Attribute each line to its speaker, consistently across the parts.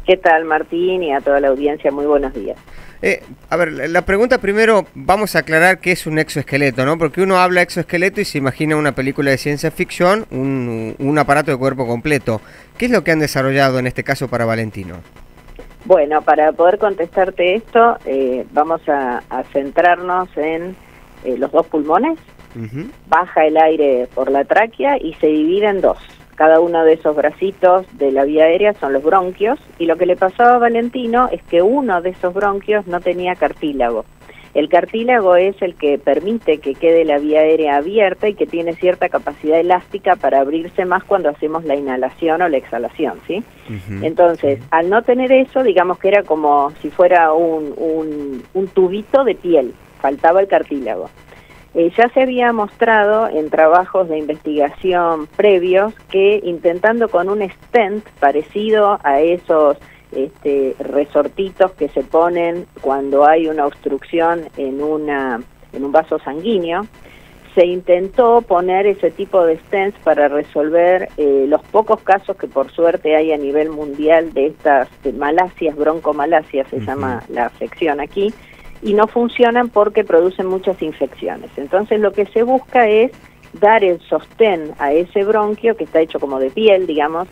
Speaker 1: ¿Qué tal, Martín? Y a toda la audiencia, muy buenos días.
Speaker 2: A ver, la pregunta primero, vamos a aclarar qué es un exoesqueleto, ¿no? Porque uno habla exoesqueleto y se imagina una película de ciencia ficción, un aparato de cuerpo completo. ¿Qué es lo que han desarrollado en este caso para Valentino?
Speaker 1: Bueno, para poder contestarte esto, vamos a centrarnos en los dos pulmones. Baja el aire por la tráquea y se divide en dos. Cada uno de esos bracitos de la vía aérea son los bronquios, y lo que le pasaba a Valentino es que uno de esos bronquios no tenía cartílago. El cartílago es el que permite que quede la vía aérea abierta y que tiene cierta capacidad elástica para abrirse más cuando hacemos la inhalación o la exhalación, ¿sí? Entonces, al no tener eso, digamos que era como si fuera un tubito de piel, faltaba el cartílago. Ya se había mostrado en trabajos de investigación previos que intentando con un stent parecido a esos resortitos que se ponen cuando hay una obstrucción en un vaso sanguíneo, se intentó poner ese tipo de stents para resolver los pocos casos que por suerte hay a nivel mundial de estas malasias, broncomalasias se llama la afección aquí, y no funcionan porque producen muchas infecciones. Entonces lo que se busca es dar el sostén a ese bronquio, que está hecho como de piel, digamos,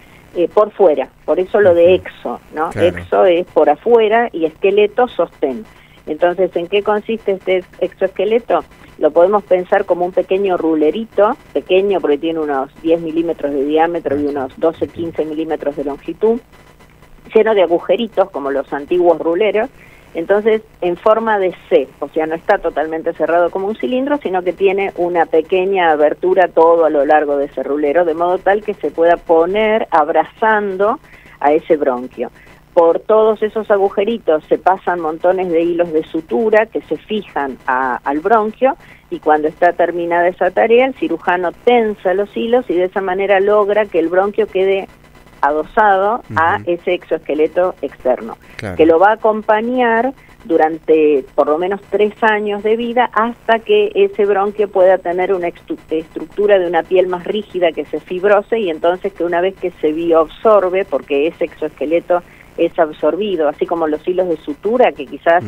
Speaker 1: por fuera. Por eso lo de exo, ¿no? Claro. Exo es por afuera y esqueleto, sostén. Entonces, ¿en qué consiste este exoesqueleto? Lo podemos pensar como un pequeño rulerito, pequeño porque tiene unos 10 milímetros de diámetro y unos 12-15 milímetros de longitud, lleno de agujeritos como los antiguos ruleros. Entonces, en forma de C, o sea, no está totalmente cerrado como un cilindro, sino que tiene una pequeña abertura todo a lo largo de ese rulero, de modo tal que se pueda poner abrazando a ese bronquio. Por todos esos agujeritos se pasan montones de hilos de sutura que se fijan al bronquio, y cuando está terminada esa tarea, el cirujano tensa los hilos y de esa manera logra que el bronquio quede adosado a ese exoesqueleto externo, claro, que lo va a acompañar durante por lo menos 3 años de vida hasta que ese bronquio pueda tener una estructura de una piel más rígida que se fibrose, y entonces que una vez que se bioabsorbe, porque ese exoesqueleto es absorbido, así como los hilos de sutura que quizás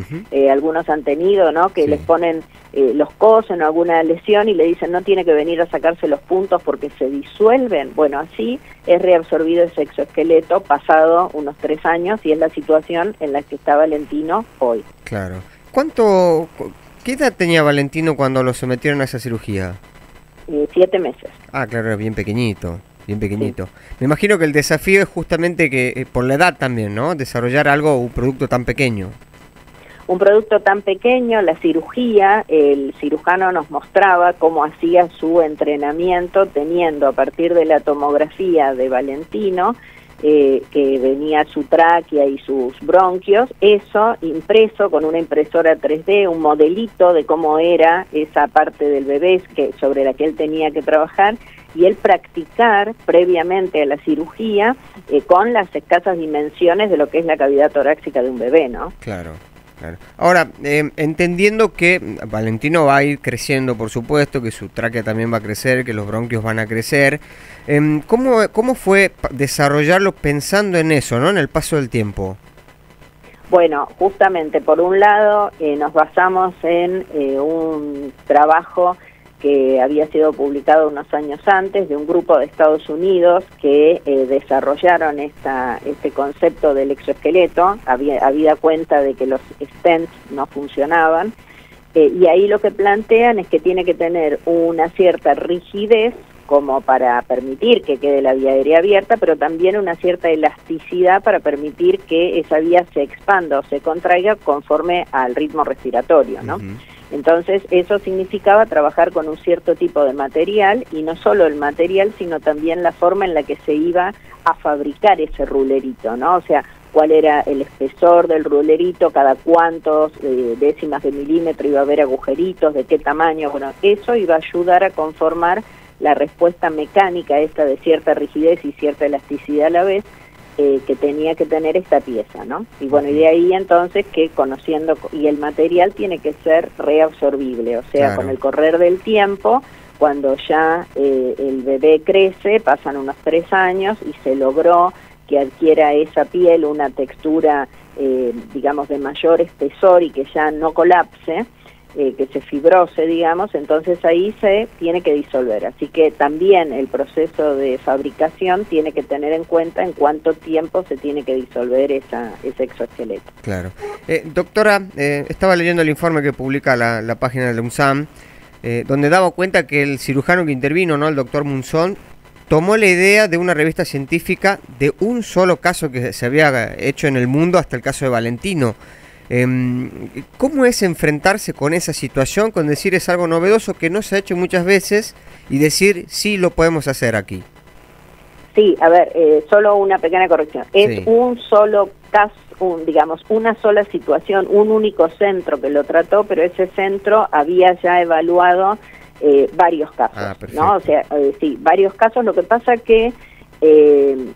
Speaker 1: algunos han tenido, ¿no? Que les ponen, los cosen o alguna lesión y le dicen no tiene que venir a sacarse los puntos porque se disuelven. Bueno, así es reabsorbido ese exoesqueleto pasado unos 3 años, y es la situación en la que está Valentino hoy.
Speaker 2: Claro. ¿Qué edad tenía Valentino cuando lo sometieron a esa cirugía?
Speaker 1: 7 meses.
Speaker 2: Ah, claro, era bien pequeñito. Bien pequeñito. Sí. Me imagino que el desafío es justamente que, por la edad también, ¿no? Desarrollar un producto tan pequeño.
Speaker 1: Un producto tan pequeño, la cirugía, el cirujano nos mostraba cómo hacía su entrenamiento teniendo a partir de la tomografía de Valentino, que venía su tráquea y sus bronquios, eso impreso con una impresora 3D, un modelito de cómo era esa parte del bebé sobre la que él tenía que trabajar, y él practicar previamente a la cirugía con las escasas dimensiones de lo que es la cavidad torácica de un bebé, ¿no?
Speaker 2: Claro. Claro. Ahora, entendiendo que Valentino va a ir creciendo, por supuesto, que su tráquea también va a crecer, que los bronquios van a crecer, ¿cómo fue desarrollarlo pensando en eso, ¿no? En el paso del tiempo?
Speaker 1: Bueno, justamente por un lado nos basamos en un trabajo que había sido publicado unos años antes de un grupo de Estados Unidos que desarrollaron este concepto del exoesqueleto, habida cuenta de que los stents no funcionaban, y ahí lo que plantean es que tiene que tener una cierta rigidez como para permitir que quede la vía aérea abierta, pero también una cierta elasticidad para permitir que esa vía se expanda o se contraiga conforme al ritmo respiratorio, ¿no? Entonces eso significaba trabajar con un cierto tipo de material, y no solo el material, sino también la forma en la que se iba a fabricar ese rulerito, ¿no? O sea, cuál era el espesor del rulerito, cada cuántos décimas de milímetro iba a haber agujeritos, de qué tamaño. Bueno, eso iba a ayudar a conformar la respuesta mecánica esta de cierta rigidez y cierta elasticidad a la vez, que tenía que tener esta pieza, ¿no? Y bueno, y de ahí entonces que conociendo, y el material tiene que ser reabsorbible, o sea, claro, con el correr del tiempo, cuando ya el bebé crece, pasan unos 3 años y se logró que adquiera esa piel una textura, digamos, de mayor espesor y que ya no colapse, que se fibrose, digamos, entonces ahí se tiene que disolver. Así que también el proceso de fabricación tiene que tener en cuenta en cuánto tiempo se tiene que disolver ese exoesqueleto.
Speaker 2: Claro. Doctora, estaba leyendo el informe que publica la página de la UNSAM, donde daba cuenta que el cirujano que intervino, ¿no?, el doctor Munzón, tomó la idea de una revista científica de un solo caso que se había hecho en el mundo hasta el caso de Valentino. ¿Cómo es enfrentarse con esa situación, con decir es algo novedoso que no se ha hecho muchas veces y decir sí lo podemos hacer aquí?
Speaker 1: Sí, a ver, solo una pequeña corrección. Es sí, un solo caso, digamos, una sola situación, un único centro que lo trató, pero ese centro había ya evaluado varios casos, ¿no? O sea, sí, varios casos. Lo que pasa que,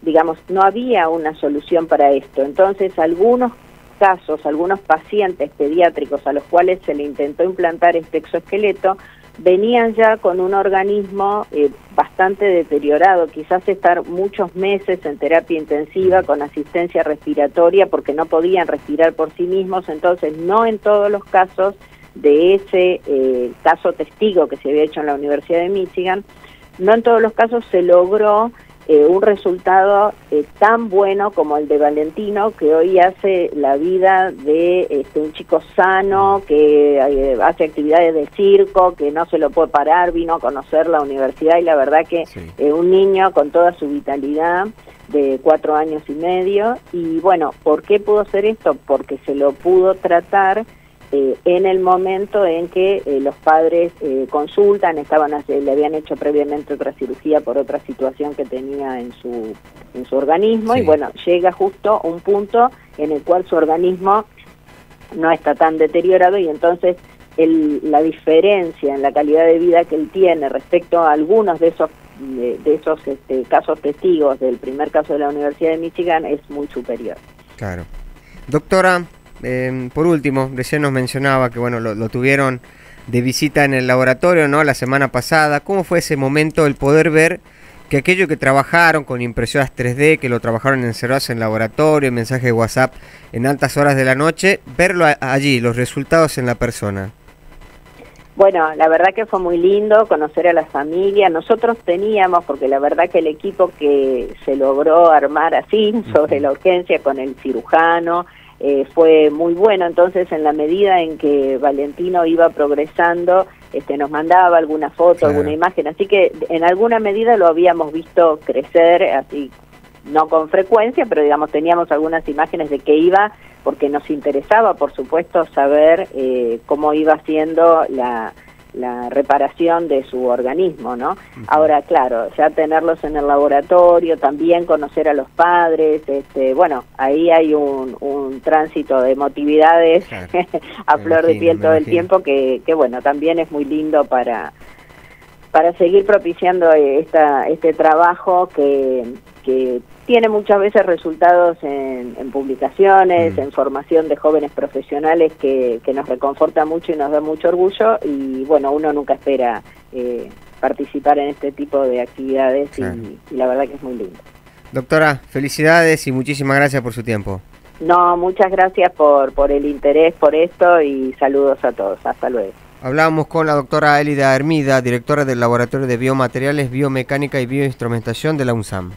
Speaker 1: digamos, no había una solución para esto. Entonces, algunos casos, algunos pacientes pediátricos a los cuales se le intentó implantar este exoesqueleto, venían ya con un organismo bastante deteriorado, quizás estar muchos meses en terapia intensiva con asistencia respiratoria porque no podían respirar por sí mismos. Entonces no en todos los casos de ese caso testigo que se había hecho en la Universidad de Michigan, no en todos los casos se logró un resultado tan bueno como el de Valentino, que hoy hace la vida de un chico sano, que hace actividades de circo, que no se lo puede parar, vino a conocer la universidad y la verdad que sí, un niño con toda su vitalidad de 4 años y medio. Y bueno, ¿por qué pudo hacer esto? Porque se lo pudo tratar en el momento en que los padres consultan, le habían hecho previamente otra cirugía por otra situación que tenía en su organismo, sí, y bueno, llega justo un punto en el cual su organismo no está tan deteriorado y entonces la diferencia en la calidad de vida que él tiene respecto a algunos de esos casos testigos del primer caso de la Universidad de Michigan es muy superior.
Speaker 2: Claro. Doctora, por último, recién nos mencionaba que bueno, lo tuvieron de visita en el laboratorio, ¿no?, la semana pasada. ¿Cómo fue ese momento, el poder ver que aquello que trabajaron con impresoras 3D, que lo trabajaron encerrados en laboratorio, en mensajes de WhatsApp en altas horas de la noche, verlo allí, los resultados en la persona?
Speaker 1: Bueno, la verdad que fue muy lindo conocer a la familia. Nosotros teníamos, porque la verdad que el equipo que se logró armar así, sobre la urgencia, con el cirujano, fue muy bueno. Entonces, en la medida en que Valentino iba progresando, nos mandaba alguna foto, claro, alguna imagen, así que en alguna medida lo habíamos visto crecer, así no con frecuencia, pero digamos teníamos algunas imágenes de que iba, porque nos interesaba, por supuesto, saber cómo iba siendo la reparación de su organismo, ¿no? Uh-huh. Ahora, claro, ya tenerlos en el laboratorio, también conocer a los padres, bueno, ahí hay un tránsito de emotividades, claro, a flor de piel todo el tiempo, que bueno, también es muy lindo para seguir propiciando este trabajo que tiene muchas veces resultados en publicaciones, en formación de jóvenes profesionales que nos reconforta mucho y nos da mucho orgullo, y bueno, uno nunca espera participar en este tipo de actividades, claro, y la verdad que es muy lindo.
Speaker 2: Doctora, felicidades y muchísimas gracias por su tiempo.
Speaker 1: No, muchas gracias por el interés por esto y saludos a todos. Hasta luego.
Speaker 2: Hablábamos con la doctora Elida Hermida, directora del Laboratorio de Biomateriales, Biomecánica y Bioinstrumentación de la UNSAM.